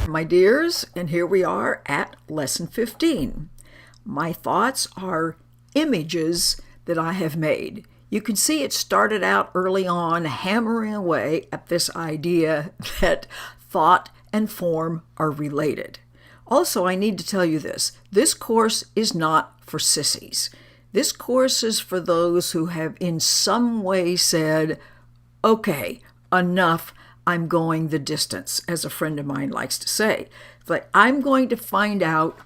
My dears, and here we are at lesson 15. My thoughts are images that I have made. You can see it started out early on, hammering away at this idea that thought and form are related. Also, I need to tell you this. This course is not for sissies. This course is for those who have in some way said, okay, enough, I'm going the distance, as a friend of mine likes to say. It's like, I'm going to find out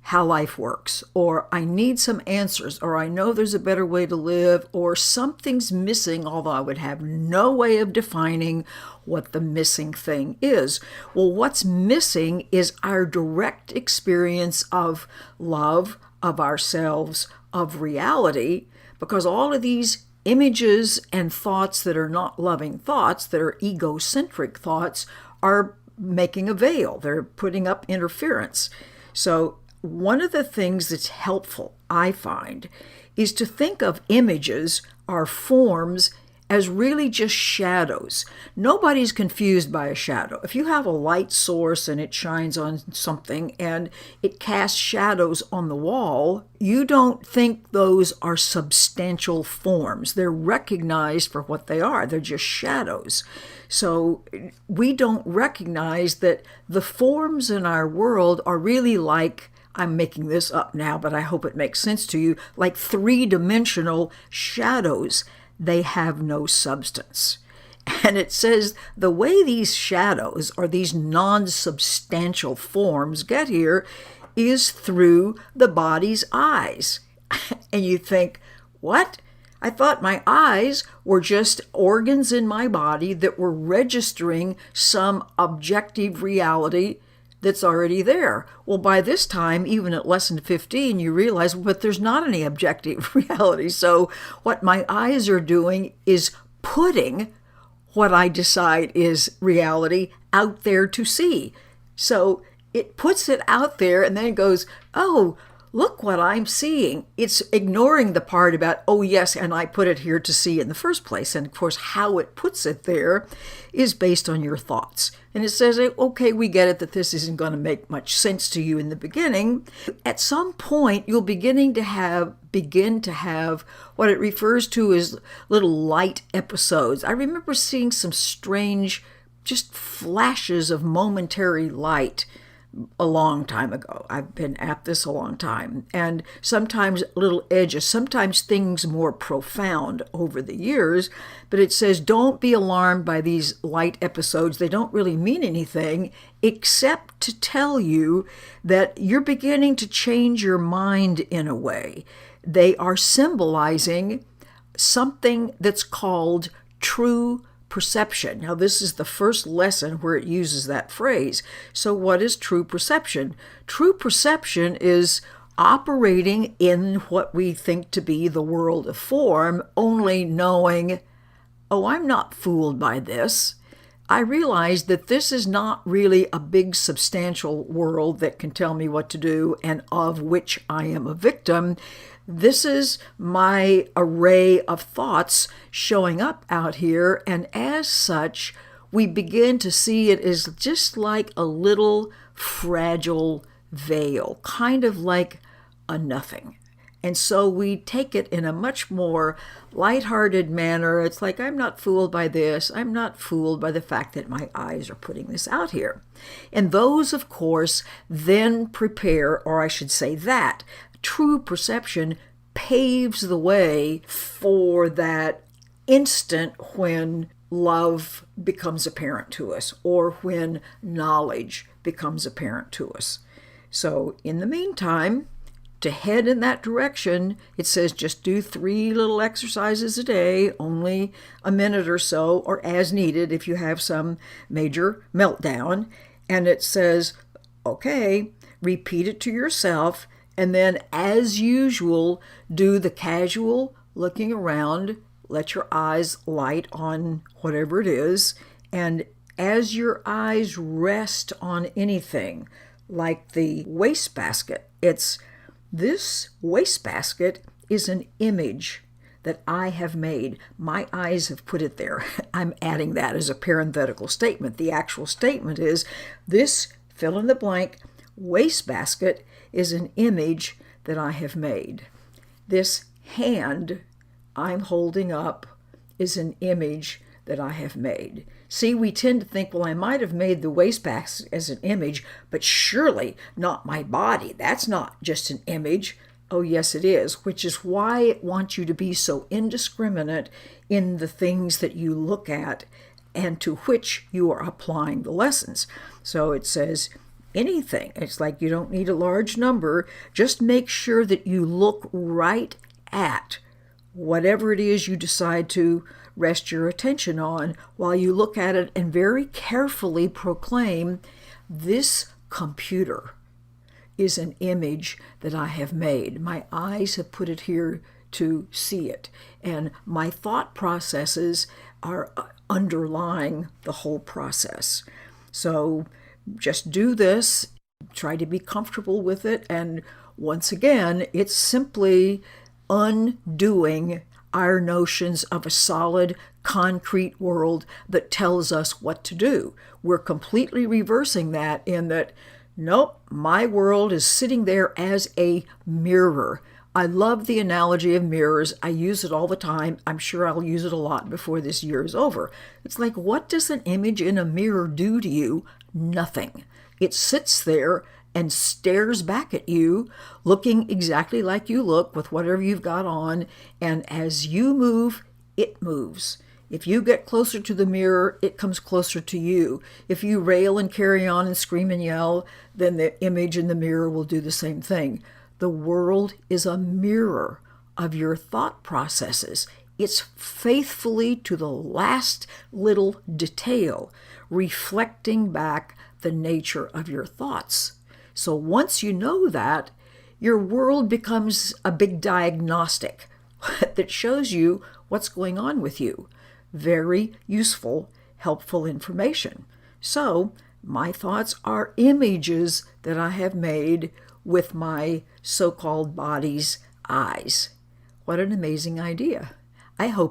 how life works, or I need some answers, or I know there's a better way to live, or something's missing, although I would have no way of defining what the missing thing is. Well, what's missing is our direct experience of love, of ourselves, of reality, because all of these images and thoughts that are not loving thoughts, that are egocentric thoughts, are making a veil. They're putting up interference. So one of the things that's helpful, I find, is to think of images or forms as really just shadows. Nobody's confused by a shadow. If you have a light source and it shines on something and it casts shadows on the wall, you don't think those are substantial forms. They're recognized for what they are. They're just shadows. So we don't recognize that the forms in our world are really like, I'm making this up now, but I hope it makes sense to you, like three-dimensional shadows. They have no substance. And it says the way these shadows or these non-substantial forms get here is through the body's eyes. And you think, what? I thought my eyes were just organs in my body that were registering some objective reality that's already there. Well, by this time, even at lesson 15, you realize, but there's not any objective reality. So what my eyes are doing is putting what I decide is reality out there to see. So it puts it out there and then it goes, oh, look what I'm seeing. It's ignoring the part about, oh yes, and I put it here to see in the first place. And of course, how it puts it there is based on your thoughts. And it says, okay, we get it that this isn't going to make much sense to you in the beginning. At some point, you'll begin to have what it refers to as little light episodes. I remember seeing some strange, just flashes of momentary light a long time ago. I've been at this a long time. And sometimes little edges, sometimes things more profound over the years. But it says, don't be alarmed by these light episodes. They don't really mean anything except to tell you that you're beginning to change your mind in a way. They are symbolizing something that's called true perception. Now, this is the first lesson where it uses that phrase. So what is true perception? True perception is operating in what we think to be the world of form, only knowing, oh, I'm not fooled by this. I realize that this is not really a big substantial world that can tell me what to do and of which I am a victim. This is my array of thoughts showing up out here, and as such, we begin to see it as just like a little fragile veil, kind of like a nothing. And so we take it in a much more lighthearted manner. It's like, I'm not fooled by this. I'm not fooled by the fact that my eyes are putting this out here. And those, of course, then prepare, or I should say that, true perception paves the way for that instant when love becomes apparent to us or when knowledge becomes apparent to us. So in the meantime, to head in that direction, it says just do 3 little exercises a day, only a minute or so, or as needed if you have some major meltdown. And it says, okay, repeat it to yourself, and then as usual, do the casual looking around, let your eyes light on whatever it is, and as your eyes rest on anything, like the wastebasket, this wastebasket is an image that I have made. My eyes have put it there. I'm adding that as a parenthetical statement. The actual statement is, this fill in the blank, wastebasket is an image that I have made. This hand I'm holding up is an image that I have made. See, we tend to think, well, I might have made the wastebasket as an image, but surely not my body. That's not just an image. Oh, yes, it is, which is why I want you to be so indiscriminate in the things that you look at and to which you are applying the lessons. So it says anything. It's like you don't need a large number. Just make sure that you look right at whatever it is you decide to rest your attention on while you look at it, and very carefully proclaim, this computer is an image that I have made. My eyes have put it here to see it, and my thought processes are underlying the whole process. So just do this, try to be comfortable with it, and once again, it's simply undoing our notions of a solid, concrete world that tells us what to do. We're completely reversing that in that, nope, my world is sitting there as a mirror. I love the analogy of mirrors. I use it all the time. I'm sure I'll use it a lot before this year is over. It's like, what does an image in a mirror do to you? Nothing. It sits there and stares back at you, looking exactly like you look with whatever you've got on, and as you move, it moves. If you get closer to the mirror, it comes closer to you. If you rail and carry on and scream and yell, then the image in the mirror will do the same thing. The world is a mirror of your thought processes. It's faithfully to the last little detail, reflecting back the nature of your thoughts. So once you know that, your world becomes a big diagnostic that shows you what's going on with you. Very useful, helpful information. So my thoughts are images that I have made with my so-called body's eyes. What an amazing idea. I hope